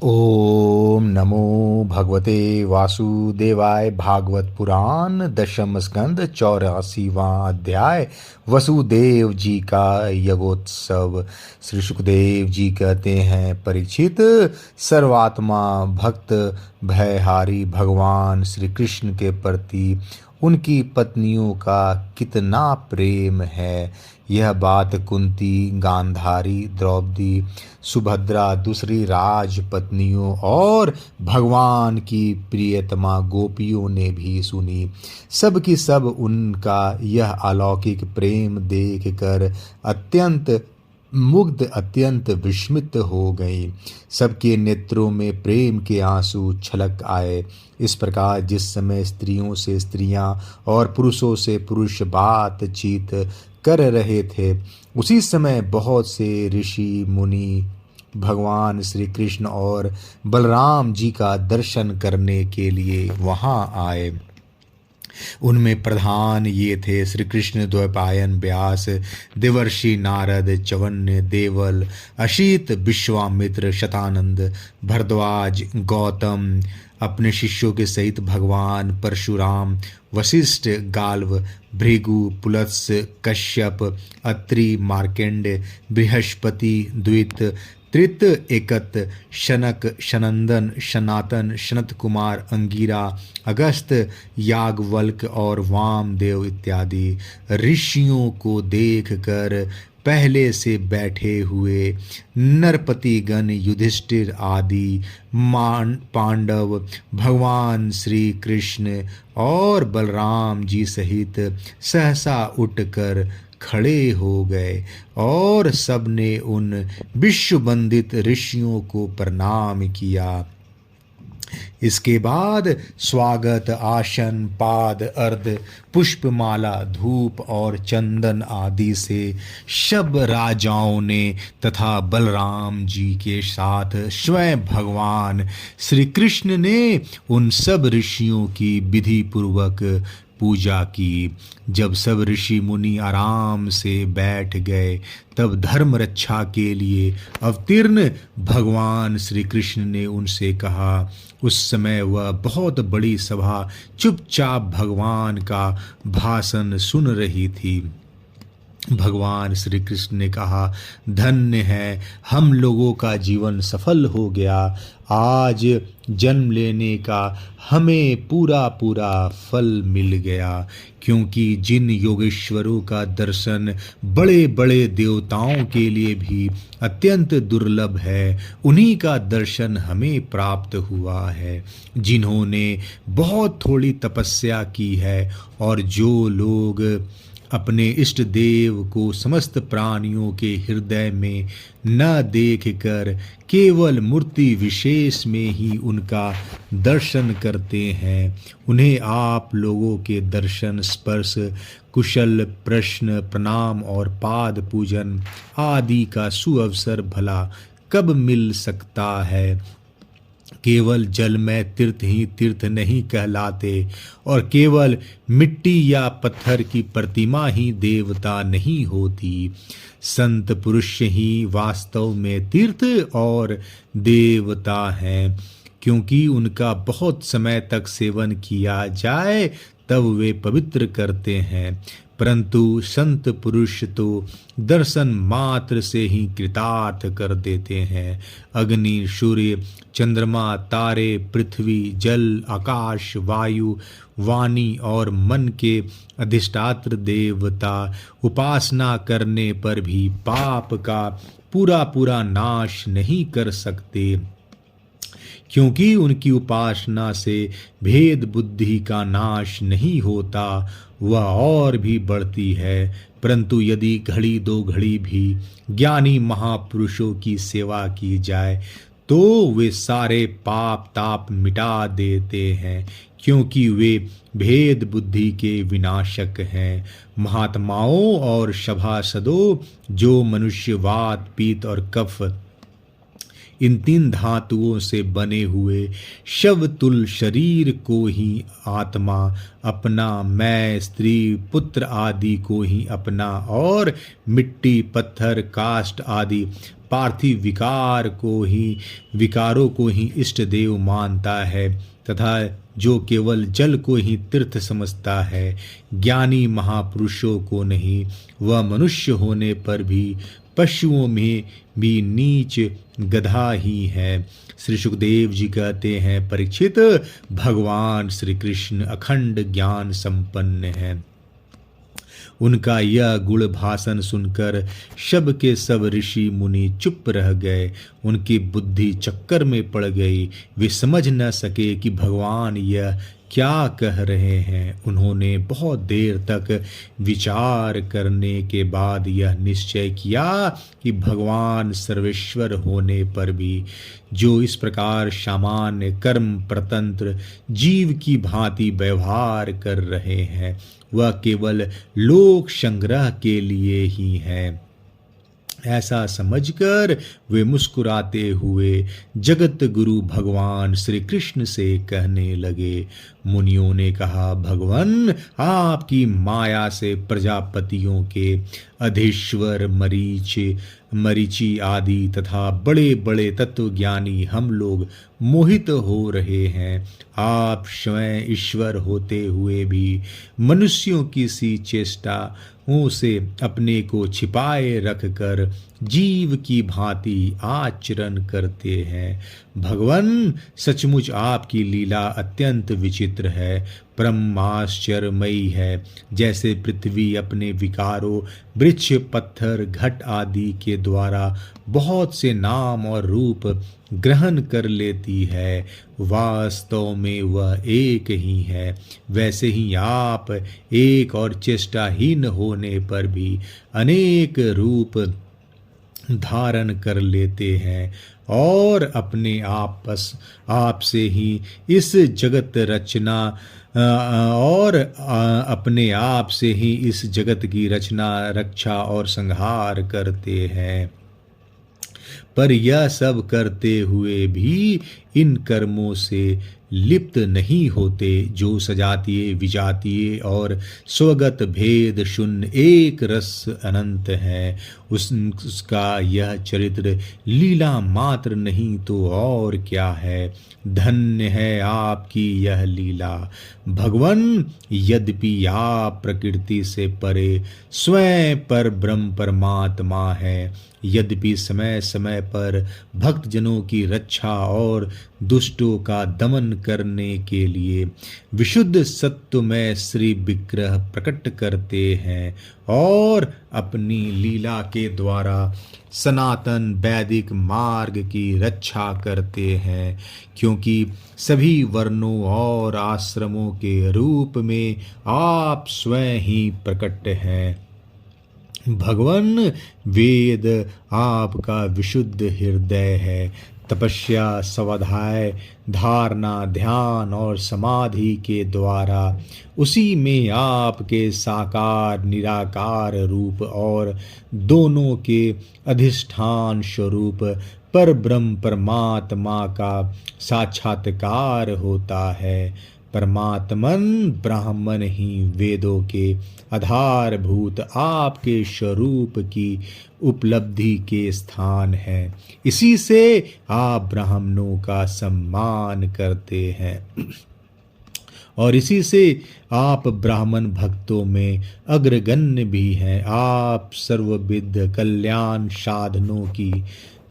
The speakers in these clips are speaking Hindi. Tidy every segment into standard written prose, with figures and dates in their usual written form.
ओम नमो भगवते वासुदेवाय। भागवत पुराण दशम स्कंद 84वां अध्याय वसुदेव जी का यज्ञोत्सव। श्री सुखदेव जी कहते हैं, परीक्षित, सर्वात्मा भक्त भयहारी भगवान श्री कृष्ण के प्रति उनकी पत्नियों का कितना प्रेम है। यह बात कुंती, गांधारी, द्रौपदी, सुभद्रा, दूसरी राजपत्नियों और भगवान की प्रियतमा गोपियों ने भी सुनी। सब की सब उनका यह अलौकिक प्रेम देखकर अत्यंत मुग्ध, अत्यंत विस्मित हो गई। सबके नेत्रों में प्रेम के आंसू छलक आए। इस प्रकार जिस समय स्त्रियों से स्त्रियां और पुरुषों से पुरुष बातचीत कर रहे थे, उसी समय बहुत से ऋषि मुनि भगवान श्री कृष्ण और बलराम जी का दर्शन करने के लिए वहां आए। उनमें प्रधान ये थे श्री कृष्ण, द्वैपायन, व्यास, देवर्षि नारद, चवन्य, देवल, अशीत, विश्वामित्र, शतानंद, भरद्वाज, गौतम अपने शिष्यों के सहित भगवान परशुराम, वशिष्ठ, गाल्व, भृगु, पुलत्स्य, कश्यप, अत्रि, मार्केंड, बृहस्पति, द्वित, त्रित, एकत, शनक, शनंदन, सनातन, सनत कुमार, अंगिरा, अगस्त, याज्ञवल्क्य और वामदेव इत्यादि ऋषियों को देखकर पहले से बैठे हुए नरपतिगण, युधिष्ठिर आदि पांडव, भगवान श्री कृष्ण और बलराम जी सहित सहसा उठकर खड़े हो गए और सबने उन विश्ववंदित ऋषियों को प्रणाम किया। इसके बाद स्वागत आसन, पाद अर्घ, पुष्पमाला, धूप और चंदन आदि से सब राजाओं ने तथा बलराम जी के साथ स्वयं भगवान श्री कृष्ण ने उन सब ऋषियों की विधि पूर्वक पूजा की। जब सब ऋषि मुनि आराम से बैठ गए, तब धर्म रक्षा के लिए अवतीर्ण भगवान श्री कृष्ण ने उनसे कहा। उस समय वह बहुत बड़ी सभा चुपचाप भगवान का भाषण सुन रही थी। भगवान श्री कृष्ण ने कहा, धन्य है, हम लोगों का जीवन सफल हो गया। आज जन्म लेने का हमें पूरा पूरा फल मिल गया, क्योंकि जिन योगेश्वरों का दर्शन बड़े बड़े देवताओं के लिए भी अत्यंत दुर्लभ है, उन्हीं का दर्शन हमें प्राप्त हुआ है। जिन्होंने बहुत थोड़ी तपस्या की है और जो लोग अपने इष्ट देव को समस्त प्राणियों के हृदय में न देखकर केवल मूर्ति विशेष में ही उनका दर्शन करते हैं, उन्हें आप लोगों के दर्शन, स्पर्श, कुशल प्रश्न, प्रणाम और पाद पूजन आदि का सुअवसर भला कब मिल सकता है। केवल जल में तीर्थ ही तीर्थ नहीं कहलाते और केवल मिट्टी या पत्थर की प्रतिमा ही देवता नहीं होती। संत पुरुष ही वास्तव में तीर्थ और देवता हैं, क्योंकि उनका बहुत समय तक सेवन किया जाए तब वे पवित्र करते हैं। परंतु संत पुरुष तो दर्शन मात्र से ही कृतार्थ कर देते हैं। अग्नि, सूर्य, चंद्रमा, तारे, पृथ्वी, जल, आकाश, वायु, वाणी और मन के अधिष्ठात्र देवता उपासना करने पर भी पाप का पूरा पूरा नाश नहीं कर सकते, क्योंकि उनकी उपासना से भेद बुद्धि का नाश नहीं होता, वह और भी बढ़ती है। परंतु यदि घड़ी दो घड़ी भी ज्ञानी महापुरुषों की सेवा की जाए तो वे सारे पाप ताप मिटा देते हैं, क्योंकि वे भेद बुद्धि के विनाशक हैं। महात्माओं और सभासदों, जो मनुष्य वात, पीत और कफ इन 3 धातुओं से बने हुए शवतुल शरीर को ही आत्मा अपना, मैं, स्त्री, पुत्र आदि को ही अपना, और मिट्टी, पत्थर, काष्ठ आदि पार्थिव विकारों को ही इष्ट देव मानता है, तथा जो केवल जल को ही तीर्थ समझता है, ज्ञानी महापुरुषों को नहीं, वह मनुष्य होने पर भी पशुओं में भी नीच गधा ही है। श्री सुखदेव जी कहते हैं, परीक्षित, भगवान श्री कृष्ण अखंड ज्ञान संपन्न है। उनका यह गुण भाषण सुनकर सब के सब ऋषि मुनि चुप रह गए। उनकी बुद्धि चक्कर में पड़ गई। वे समझ न सके कि भगवान यह क्या कह रहे हैं। उन्होंने बहुत देर तक विचार करने के बाद यह निश्चय किया कि भगवान सर्वेश्वर होने पर भी जो इस प्रकार सामान्य कर्म प्रतंत्र जीव की भांति व्यवहार कर रहे हैं, वह केवल लोक संग्रह के लिए ही है। ऐसा समझकर वे मुस्कुराते हुए जगत गुरु भगवान श्री कृष्ण से कहने लगे। मुनियों ने कहा, भगवान, आपकी माया से प्रजापतियों के अधीश्वर मरीचि आदि तथा बड़े बड़े तत्वज्ञानी हम लोग मोहित हो रहे हैं। आप स्वयं ईश्वर होते हुए भी मनुष्यों की सी चेष्टाओं से अपने को छिपाए रखकर जीव की भांति आचरण करते हैं। भगवान, सचमुच आपकी लीला अत्यंत विचित्र है, परम आश्चर्यमयी है। जैसे पृथ्वी अपने विकारों, वृक्ष, पत्थर, घट आदि के द्वारा बहुत से नाम और रूप ग्रहण कर लेती है, वास्तव में वह एक ही है, वैसे ही आप एक और चेष्टाहीन होने पर भी अनेक रूप धारण कर लेते हैं और अपने आप से ही इस जगत रचना और अपने आप से ही इस जगत की रचना, रक्षा और संहार करते हैं। पर यह सब करते हुए भी इन कर्मों से लिप्त नहीं होते, जो सजातीय, विजातीय और स्वगत भेद शून्य एक रस अनंत है। उसका यह चरित्र लीला मात्र नहीं तो और क्या है। धन्य है आपकी यह लीला भगवान। यद्यपि आप प्रकृति से परे स्वयं पर ब्रह्म परमात्मा है, यद्यपि समय समय पर भक्तजनों की रक्षा और दुष्टों का दमन करने के लिए विशुद्ध सत्व में श्री विग्रह प्रकट करते हैं और अपनी लीला के द्वारा सनातन वैदिक मार्ग की रक्षा करते हैं, क्योंकि सभी वर्णों और आश्रमों के रूप में आप स्वयं ही प्रकट हैं। भगवान, वेद आपका विशुद्ध हृदय है। तपस्या, स्वाध्याय, धारणा, ध्यान और समाधि के द्वारा उसी में आपके साकार निराकार रूप और दोनों के अधिष्ठान स्वरूप पर ब्रह्म परमात्मा का साक्षात्कार होता है। परमात्मन ब्राह्मण ही वेदों के आधारभूत आपके स्वरूप की उपलब्धि के स्थान है। इसी से आप ब्राह्मणों का सम्मान करते हैं और इसी से आप ब्राह्मण भक्तों में अग्रगण्य भी हैं। आप सर्वविध कल्याण साधनों की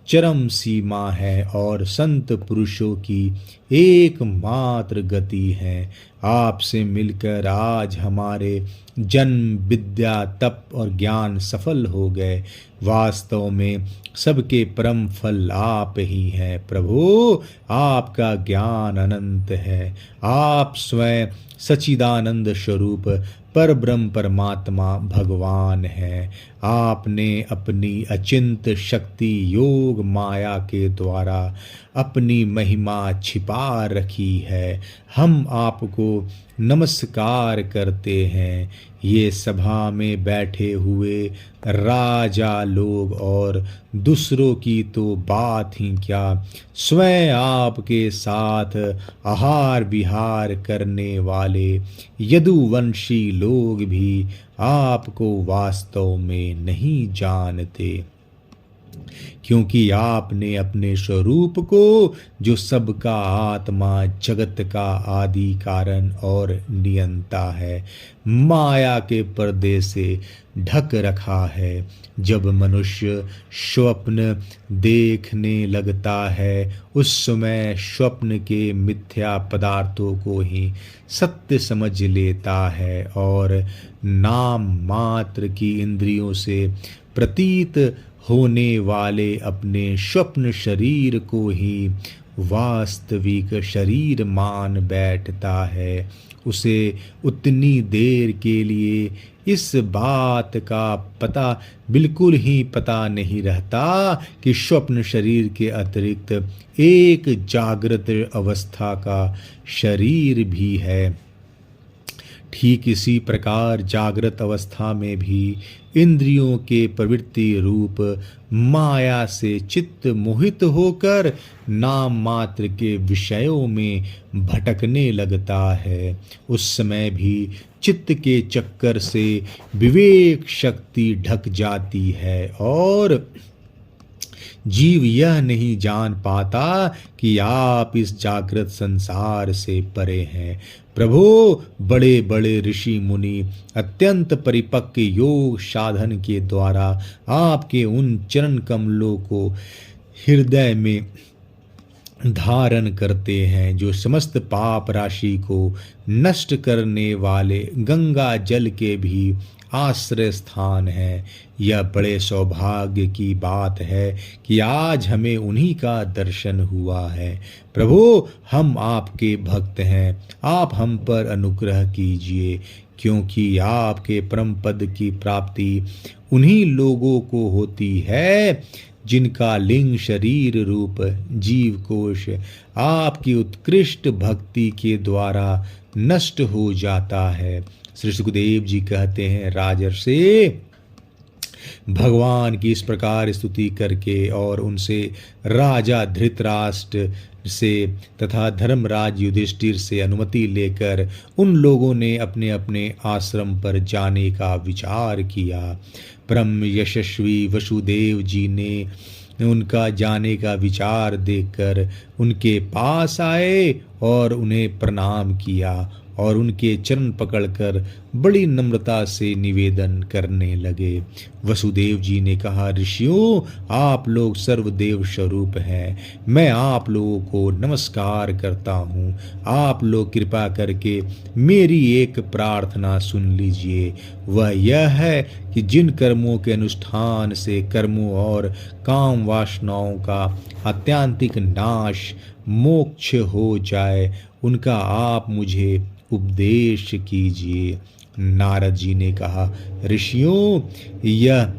चरम सीमा है और संत पुरुषों की एकमात्र गति है। आपसे मिलकर आज हमारे जन्म, विद्या, तप और ज्ञान सफल हो गए। वास्तव में सबके परम फल आप ही हैं। प्रभु, आपका ज्ञान अनंत है। आप स्वयं सच्चिदानंद स्वरूप पर ब्रह्म परमात्मा भगवान है। आपने अपनी अचिंत शक्ति योग माया के द्वारा अपनी महिमा छिपा रखी है। हम आपको नमस्कार करते हैं। ये सभा में बैठे हुए राजा लोग और दूसरों की तो बात ही क्या, स्वयं आपके साथ आहार विहार करने वाले यदुवंशी लोग भी आपको वास्तव में नहीं जानते, क्योंकि आपने अपने स्वरूप को, जो सबका आत्मा, जगत का आदि कारण और नियंता है, माया के पर्दे से ढक रखा है। जब मनुष्य स्वप्न देखने लगता है उस समय स्वप्न के मिथ्या पदार्थों को ही सत्य समझ लेता है और नाम मात्र की इंद्रियों से प्रतीत होने वाले अपने स्वप्न शरीर को ही वास्तविक शरीर मान बैठता है। उसे उतनी देर के लिए इस बात का पता बिल्कुल ही पता नहीं रहता कि स्वप्न शरीर के अतिरिक्त एक जागृत अवस्था का शरीर भी है। ठीक इसी प्रकार जागृत अवस्था में भी इंद्रियों के प्रवृत्ति रूप माया से चित्त मोहित होकर नाम मात्र के विषयों में भटकने लगता है। उस समय भी चित्त के चक्कर से विवेक शक्ति ढक जाती है और जीव यह नहीं जान पाता कि आप इस जागृत संसार से परे हैं। प्रभु, बड़े बड़े ऋषि मुनि अत्यंत परिपक्व योग साधन के द्वारा आपके उन चरण कमलों को हृदय में धारण करते हैं, जो समस्त पाप राशि को नष्ट करने वाले गंगा जल के भी आश्रय स्थान है। यह बड़े सौभाग्य की बात है कि आज हमें उन्हीं का दर्शन हुआ है। प्रभु, हम आपके भक्त हैं, आप हम पर अनुग्रह कीजिए, क्योंकि आपके परम पद की प्राप्ति उन्हीं लोगों को होती है जिनका लिंग शरीर रूप जीव कोश आपकी उत्कृष्ट भक्ति के द्वारा नष्ट हो जाता है। श्री सुखदेव जी कहते हैं, राजर्षि, भगवान की इस प्रकार स्तुति करके और उनसे राजा धृतराष्ट्र से तथा धर्मराज युधिष्ठिर से अनुमति लेकर उन लोगों ने अपने अपने आश्रम पर जाने का विचार किया। परम यशस्वी वसुदेव जी ने उनका जाने का विचार देखकर उनके पास आए और उन्हें प्रणाम किया और उनके चरण पकड़कर बड़ी नम्रता से निवेदन करने लगे। वसुदेव जी ने कहा, ऋषियों, आप लोग सर्वदेव स्वरूप हैं, मैं आप लोगों को नमस्कार करता हूँ। आप लोग कृपा करके मेरी एक प्रार्थना सुन लीजिए। वह यह है कि जिन कर्मों के अनुष्ठान से कर्मों और काम वासनाओं का आत्यंतिक नाश मोक्ष हो जाए, उनका आप मुझे उपदेश कीजिए। नारद जी ने कहा, ऋषियों, यह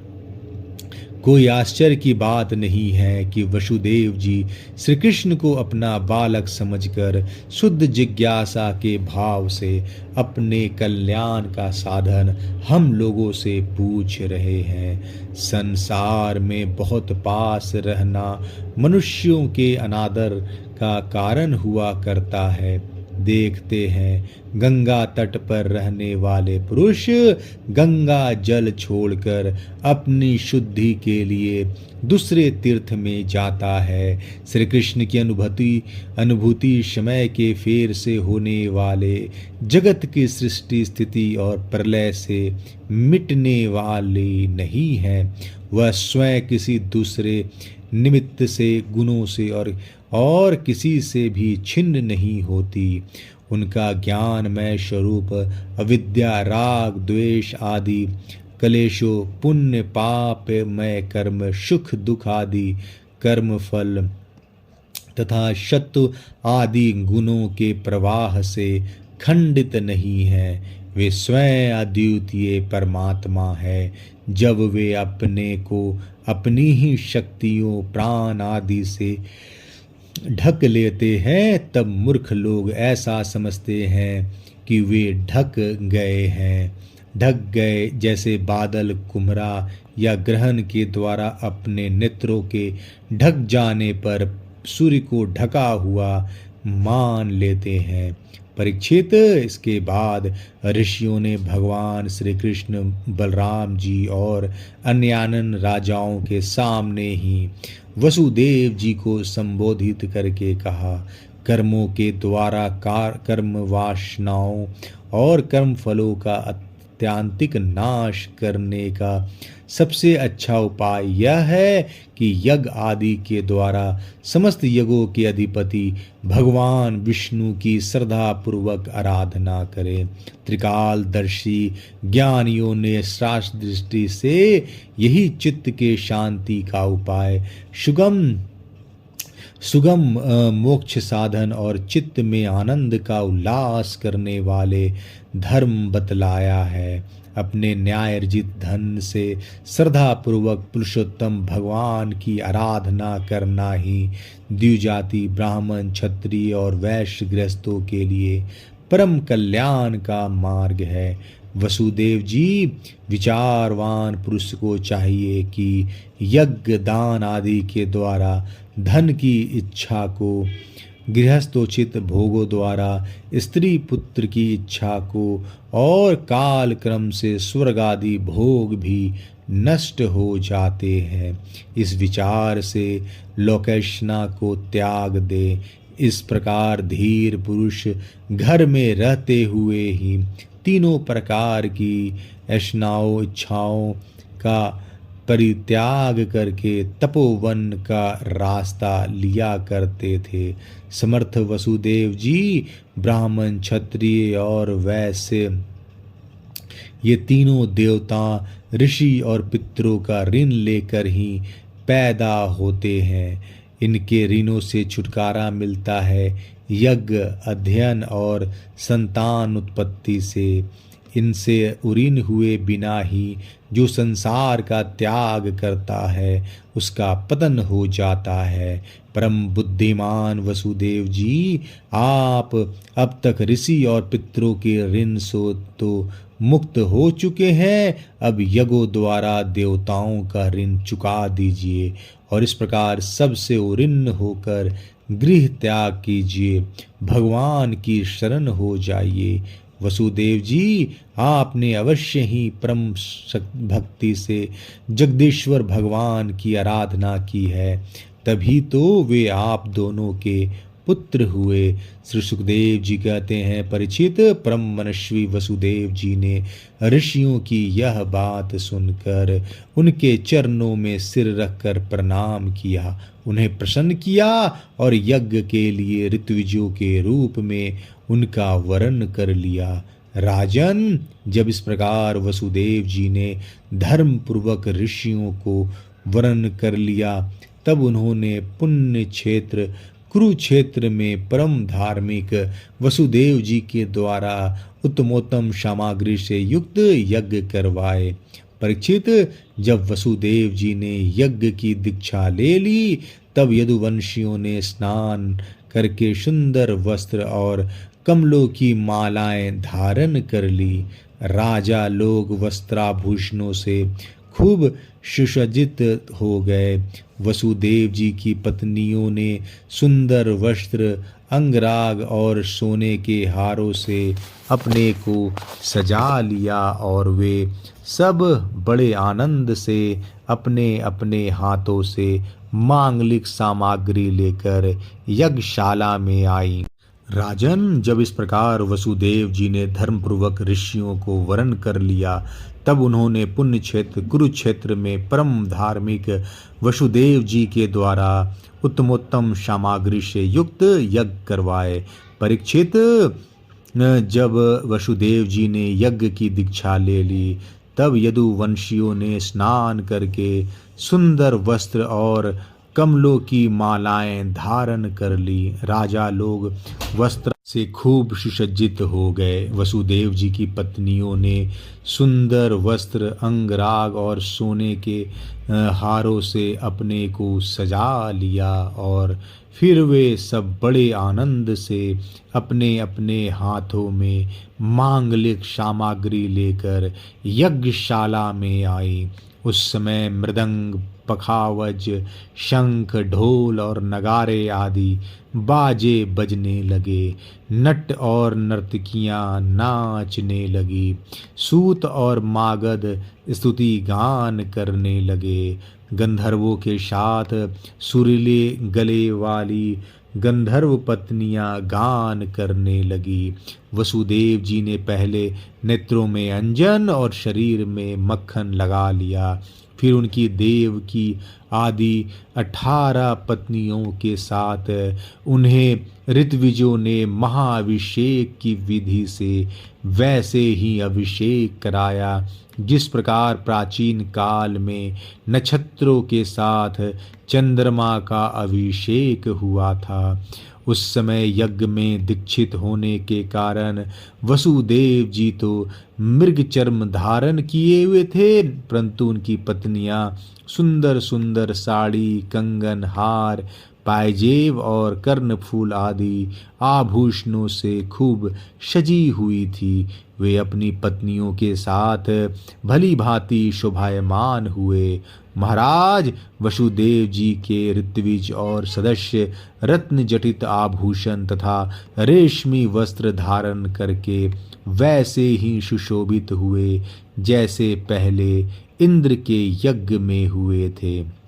कोई आश्चर्य की बात नहीं है कि वसुदेव जी श्री कृष्ण को अपना बालक समझकर शुद्ध जिज्ञासा के भाव से अपने कल्याण का साधन हम लोगों से पूछ रहे हैं। संसार में बहुत पास रहना मनुष्यों के अनादर का कारण हुआ करता है। देखते हैं, गंगा तट पर रहने वाले पुरुष गंगा जल छोड़कर अपनी शुद्धि के लिए दूसरे तीर्थ में जाता है। श्री कृष्ण की अनुभूति समय के फेर से होने वाले जगत की सृष्टि स्थिति और प्रलय से मिटने वाली नहीं है। वह स्वयं किसी दूसरे निमित्त से, गुणों से और किसी से भी छिन्न नहीं होती। उनका ज्ञानमय स्वरूप अविद्या, राग, द्वेष आदि कलेशों, पुण्य पापमय कर्म, सुख दुख आदि कर्म फल तथा शत्रु आदि गुणों के प्रवाह से खंडित नहीं है। वे स्वयं अद्वितीय परमात्मा है। जब वे अपने को अपनी ही शक्तियों, प्राण आदि से ढक लेते हैं, तब मूर्ख लोग ऐसा समझते हैं कि वे ढक गए हैं। ढक गए जैसे बादल कुम्हरा या ग्रहण के द्वारा अपने नेत्रों के ढक जाने पर सूर्य को ढका हुआ मान लेते हैं। परीक्षित, इसके बाद ऋषियों ने भगवान श्री कृष्ण, बलराम जी और अन्यान्य राजाओं के सामने ही वसुदेव जी को संबोधित करके कहा, कर्मों के द्वारा कर्म वासनाओं और कर्म फलों का अत्यांतिक नाश करने का सबसे अच्छा उपाय यह है कि यज्ञ आदि के द्वारा समस्त यज्ञों के अधिपति भगवान विष्णु की श्रद्धा पूर्वक आराधना करें। त्रिकालदर्शी ज्ञानियों ने शास्त्र दृष्टि से यही चित्त के शांति का उपाय, सुगम मोक्ष साधन और चित्त में आनंद का उल्लास करने वाले धर्म बतलाया है। अपने न्याय अर्जित धन से श्रद्धा पूर्वक पुरुषोत्तम भगवान की आराधना करना ही द्विजाति ब्राह्मण, क्षत्रिय और वैश्य गृहस्थों के लिए परम कल्याण का मार्ग है। वसुदेव जी, विचारवान पुरुष को चाहिए कि यज्ञ, दान आदि के द्वारा धन की इच्छा को, गृहस्थोचित भोगों द्वारा स्त्री पुत्र की इच्छा को और काल क्रम से स्वर्ग आदि भोग भी नष्ट हो जाते हैं। इस विचार से लोकेशना को त्याग दे। इस प्रकार धीर पुरुष घर में रहते हुए ही तीनों प्रकार की ऐशनाओं इच्छाओं का परित्याग करके तपोवन का रास्ता लिया करते थे। समर्थ वसुदेव जी ब्राह्मण, क्षत्रिय और वैश्य, ये तीनों देवता, ऋषि और पितरों का ऋण लेकर ही पैदा होते हैं। इनके ऋणों से छुटकारा मिलता है यज्ञ, अध्ययन और संतान उत्पत्ति से। इनसे उरीन हुए बिना ही जो संसार का त्याग करता है उसका पतन हो जाता है। परम बुद्धिमान वसुदेव जी, आप अब तक ऋषि और पितरों के ऋण से तो मुक्त हो चुके हैं। अब यज्ञों द्वारा देवताओं का ऋण चुका दीजिए और इस प्रकार सबसे उरीन होकर गृह त्याग कीजिए, भगवान की शरण हो जाइए। वसुदेव जी, आपने अवश्य ही परम भक्ति से जगदीश्वर भगवान की आराधना की है, तभी तो वे आप दोनों के पुत्र हुए। श्री सुखदेव जी कहते हैं, परीक्षित, परम मनस्वी वसुदेव जी ने ऋषियों की यह बात सुनकर उनके चरणों में सिर रखकर प्रणाम किया, उन्हें प्रसन्न किया और यज्ञ के लिए ऋत्विजों के रूप में उनका वरण कर लिया। राजन, जब इस प्रकार वसुदेव जी ने धर्म पूर्वक ऋषियों को वरण कर लिया, तब उन्होंने पुण्य क्षेत्र कुरुक्षेत्र में परम धार्मिक वसुदेव जी के द्वारा उत्तमोत्तम सामग्री से युक्त यज्ञ करवाए। परीक्षित, जब वसुदेव जी ने यज्ञ की दीक्षा ले ली, तब यदुवंशियों ने स्नान करके सुंदर वस्त्र और कमलों की मालाएं धारण कर ली। राजा लोग वस्त्राभूषणों से खूब सुसज्जित हो गए। वसुदेव जी की पत्नियों ने सुंदर वस्त्र, अंगराग और सोने के हारों से अपने को सजा लिया और वे सब बड़े आनंद से अपने अपने हाथों से मांगलिक सामग्री लेकर यज्ञशाला में आई। राजन, जब इस प्रकार वसुदेव जी ने धर्मपूर्वक ऋषियों को वरण कर लिया, तब उन्होंने पुण्य क्षेत्र कुरुक्षेत्र में परम धार्मिक वसुदेव जी के द्वारा उत्तमोत्तम सामग्री से युक्त यज्ञ करवाए। परीक्षित, जब वसुदेव जी ने यज्ञ की दीक्षा ले ली, तब यदुवंशियों ने स्नान करके सुंदर वस्त्र और कमलों की मालाएं धारण कर ली। राजा लोग वस्त्र से खूब सुसज्जित हो गए। वसुदेव जी की पत्नियों ने सुंदर वस्त्र, अंगराग और सोने के हारों से अपने को सजा लिया और फिर वे सब बड़े आनंद से अपने अपने हाथों में मांगलिक सामग्री लेकर यज्ञशाला में आई। उस समय मृदंग, पखावज, शंख, ढोल और नगारे आदि बाजे बजने लगे। नट और नर्तकियां नाचने लगी। सूत और मागध स्तुति गान करने लगे। गंधर्वों के साथ सुरीले गले वाली गंधर्व पत्नियां गान करने लगी। वसुदेव जी ने पहले नेत्रों में अंजन और शरीर में मक्खन लगा लिया। फिर उनकी देव की आदि 18 पत्नियों के साथ उन्हें ऋत्विजों ने महाअभिषेक की विधि से वैसे ही अभिषेक कराया जिस प्रकार प्राचीन काल में नक्षत्रों के साथ चंद्रमा का अभिषेक हुआ था। उस समय यज्ञ में दीक्षित होने के कारण वसुदेव जी तो मृग चर्म धारण किए हुए थे, परंतु उनकी पत्नियां सुंदर सुंदर साड़ी, कंगन, हार, पायजेब और कर्णफूल आदि आभूषणों से खूब सजी हुई थी। वे अपनी पत्नियों के साथ भली भांति शोभायमान हुए। महाराज, वसुदेव जी के ऋत्विज और सदस्य रत्न जटित आभूषण तथा रेशमी वस्त्र धारण करके वैसे ही सुशोभित हुए जैसे पहले इंद्र के यज्ञ में हुए थे।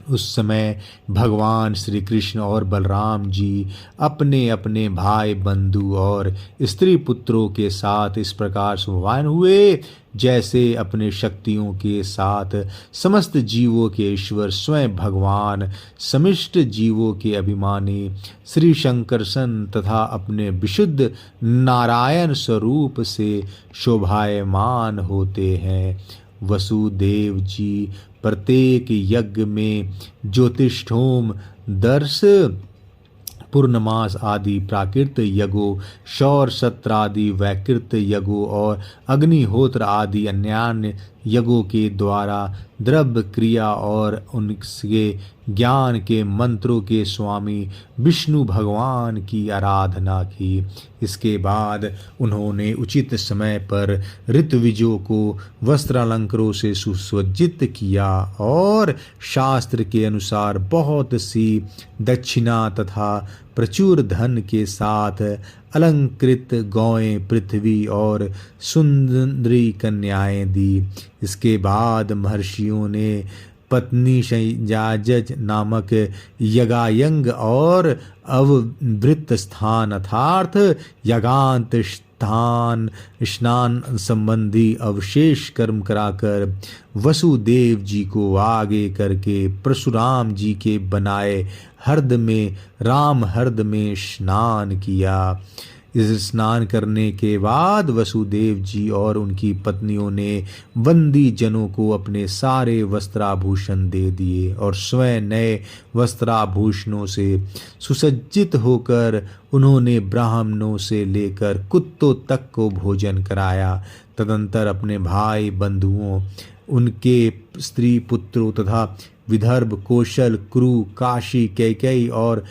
उस समय भगवान श्री कृष्ण और बलराम जी अपने अपने भाई बंधु और स्त्री पुत्रों के साथ इस प्रकार शोभान हुए जैसे अपने शक्तियों के साथ समस्त जीवों के ईश्वर स्वयं भगवान समिष्ट जीवों के अभिमानी श्री शंकरसन तथा अपने विशुद्ध नारायण स्वरूप से शोभायमान होते हैं। वसुदेव जी प्रत्येक यज्ञ में ज्योतिष्ठोम, दर्श, पूर्णमास आदि प्राकृत यज्ञों, शौर सत्र आदि वैकृत यज्ञों और अग्निहोत्र आदि अन्यान्य यज्ञों के द्वारा द्रव्य क्रिया और उनके ज्ञान के मंत्रों के स्वामी विष्णु भगवान की आराधना की। इसके बाद उन्होंने उचित समय पर ऋत्विजों को वस्त्रालंकारों से सुसज्जित किया और शास्त्र के अनुसार बहुत सी दक्षिणा तथा प्रचुर धन के साथ अलंकृत गौएं, पृथ्वी और सुंदरी कन्याएं दी। इसके बाद महर्षियों ने पत्नी संयाजज नामक यगायंग और अववृत स्थान अर्थात यगांत स्थान स्नान संबंधी अवशेष कर्म कराकर वसुदेव जी को आगे करके परशुराम जी के बनाए हृद में राम हृद में स्नान किया। इस स्नान करने के बाद वसुदेव जी और उनकी पत्नियों ने बंदी जनों को अपने सारे वस्त्राभूषण दे दिए और स्वयं नए वस्त्राभूषणों से सुसज्जित होकर उन्होंने ब्राह्मणों से लेकर कुत्तों तक को भोजन कराया। तदंतर अपने भाई बंधुओं, उनके स्त्री पुत्रों तथा विदर्भ, कौशल, कुरु, काशी, कैकेयी और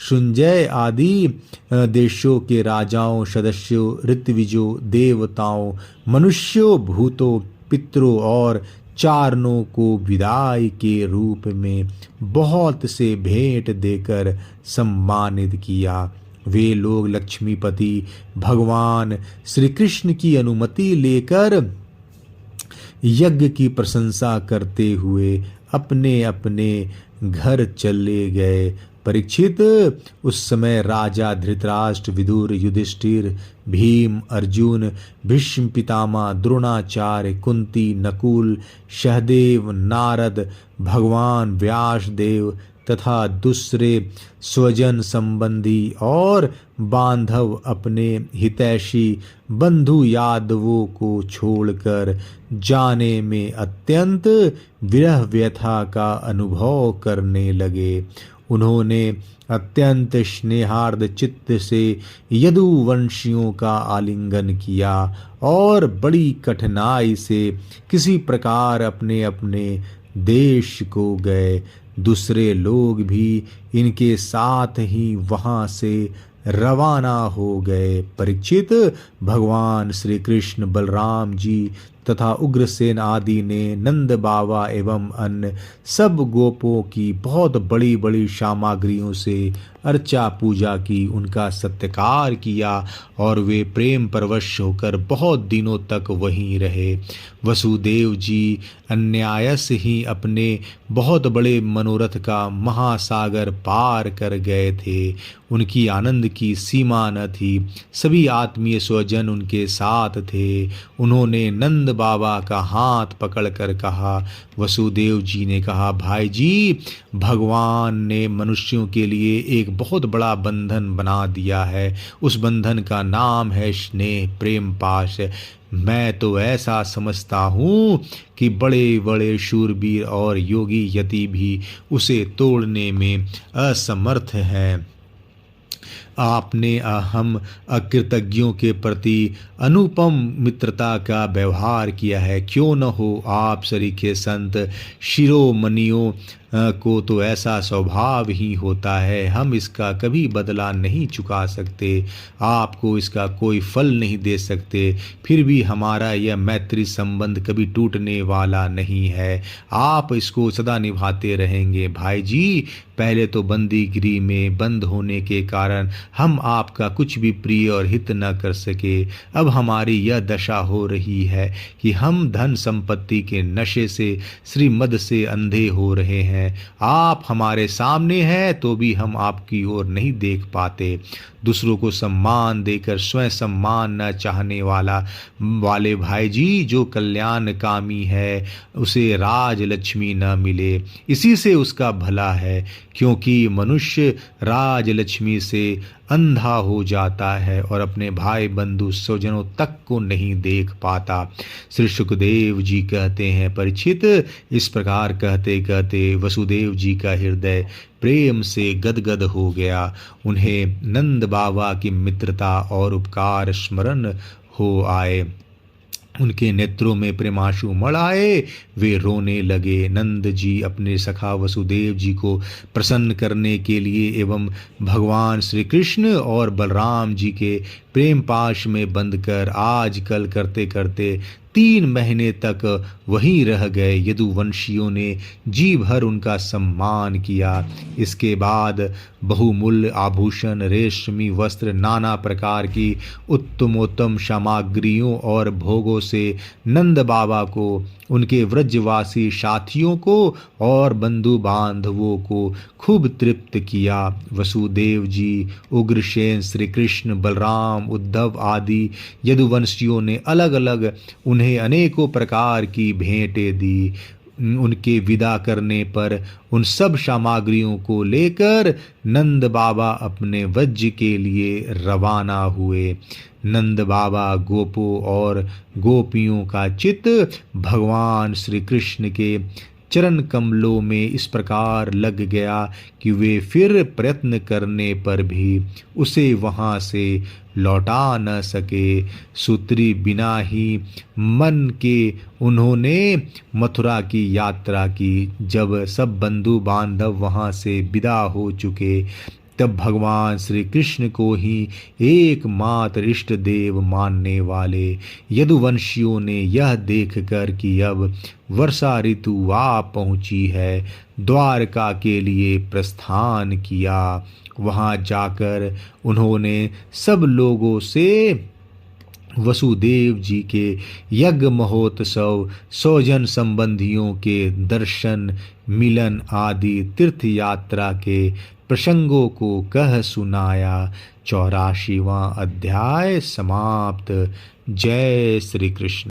सुंजय आदि देशों के राजाओं, सदस्यों, ऋत्विजों, देवताओं, मनुष्यों, भूतों, पितरों और चारणों को विदाई के रूप में बहुत से भेंट देकर सम्मानित किया। वे लोग लक्ष्मीपति भगवान श्री कृष्ण की अनुमति लेकर यज्ञ की प्रशंसा करते हुए अपने अपने घर चले गए। परीक्षित, उस समय राजा धृतराष्ट्र, विदुर, युधिष्ठिर, भीम, अर्जुन, भीष्म पितामह, द्रोणाचार्य, कुंती, नकुल, सहदेव, नारद, भगवान व्यासदेव तथा दूसरे स्वजन संबंधी और बांधव अपने हितैषी बंधु यादवों को छोड़कर जाने में अत्यंत विरह व्यथा का अनुभव करने लगे। उन्होंने अत्यंत स्नेहार्द चित्त से यदुवंशियों का आलिंगन किया और बड़ी कठिनाई से किसी प्रकार अपने अपने देश को गए। दूसरे लोग भी इनके साथ ही वहाँ से रवाना हो गए। परीक्षित, भगवान श्री कृष्ण, बलराम जी तथा उग्रसेन आदि ने नंद बाबा एवं अन्य सब गोपों की बहुत बड़ी बड़ी सामग्रियों से अर्चा पूजा की, उनका सत्कार किया और वे प्रेम परवश होकर बहुत दिनों तक वहीं रहे। वसुदेव जी अन्यायस ही अपने बहुत बड़े मनोरथ का महासागर पार कर गए थे। उनकी आनंद की सीमा न थी। सभी आत्मीय स्वजन उनके साथ थे। उन्होंने नंद बाबा का हाथ पकड़कर कहा, वसुदेव जी ने कहा, भाई जी, भगवान ने मनुष्यों के लिए एक बहुत बड़ा बंधन बना दिया है। उस बंधन का नाम है स्नेह, प्रेम पाश। मैं तो ऐसा समझता हूँ कि बड़े बड़े शूरवीर और योगी यति भी उसे तोड़ने में असमर्थ हैं। आपने हम अकृतज्ञों के प्रति अनुपम मित्रता का व्यवहार किया है। क्यों न हो आप सरीखे संत शिरोमणियों को तो ऐसा स्वभाव ही होता है। हम इसका कभी बदला नहीं चुका सकते, आपको इसका कोई फल नहीं दे सकते। फिर भी हमारा यह मैत्री संबंध कभी टूटने वाला नहीं है। आप इसको सदा निभाते रहेंगे। भाई जी, पहले तो बंदीगिरी में बंद होने के कारण हम आपका कुछ भी प्रिय और हित न कर सके। अब हमारी यह दशा हो रही है कि हम धन संपत्ति के नशे से, श्रीमद से अंधे हो रहे हैं। आप हमारे सामने हैं तो भी हम आपकी ओर नहीं देख पाते। दूसरों को सम्मान देकर स्वयं सम्मान न चाहने वाले भाई जी, जो कल्याण कामी है उसे राज लक्ष्मी न मिले, इसी से उसका भला है। क्योंकि मनुष्य राज लक्ष्मी से अंधा हो जाता है और अपने भाई बंधु स्वजनों तक को नहीं देख पाता। श्री सुखदेव जी कहते हैं, परीक्षित, इस प्रकार कहते कहते वसुदेव जी का हृदय प्रेम से गदगद हो गया। उन्हें नंद बाबा की मित्रता और उपकार स्मरण हो आए। उनके नेत्रों में प्रेमाशु मड़ आए। वे रोने लगे। नंद जी अपने सखा वसुदेव जी को प्रसन्न करने के लिए एवं भगवान श्री कृष्ण और बलराम जी के प्रेम पाश में बंधकर आज कल करते करते 3 महीने तक वहीं रह गए। यदुवंशियों ने जी भर उनका सम्मान किया। इसके बाद बहुमूल्य आभूषण, रेशमी वस्त्र, नाना प्रकार की उत्तमोत्तम सामग्रियों और भोगों से नंद बाबा को, उनके व्रजवासी साथियों को और बंधु बांधवों को खूब तृप्त किया। वसुदेव जी, उग्रसेन, श्री कृष्ण, बलराम, उद्धव आदि यदुवंशियों ने अलग अलग उन्हें अनेकों प्रकार की भेंटें दी। उनके विदा करने पर उन सब सामग्रियों को लेकर नंद बाबा अपने वज्र के लिए रवाना हुए। नंद बाबा गोपों और गोपियों का चित्त भगवान श्री कृष्ण के चरण कमलों में इस प्रकार लग गया कि वे फिर प्रयत्न करने पर भी उसे वहाँ से लौटा न सके। सूत्री बिना ही मन के उन्होंने मथुरा की यात्रा की। जब सब बंधु बांधव वहाँ से विदा हो चुके, तब भगवान श्री कृष्ण को ही एकमात्र इष्ट देव मानने वाले यदुवंशियों ने यह देखकर कि अब वर्षा ऋतु आ पहुंची है, द्वारका के लिए प्रस्थान किया। वहां जाकर उन्होंने सब लोगों से वसुदेव जी के यज्ञ महोत्सव, स्वजन संबंधियों के दर्शन, मिलन आदि तीर्थ यात्रा के प्रसंगों को कह सुनाया। 84वां अध्याय समाप्त। जय श्री कृष्ण।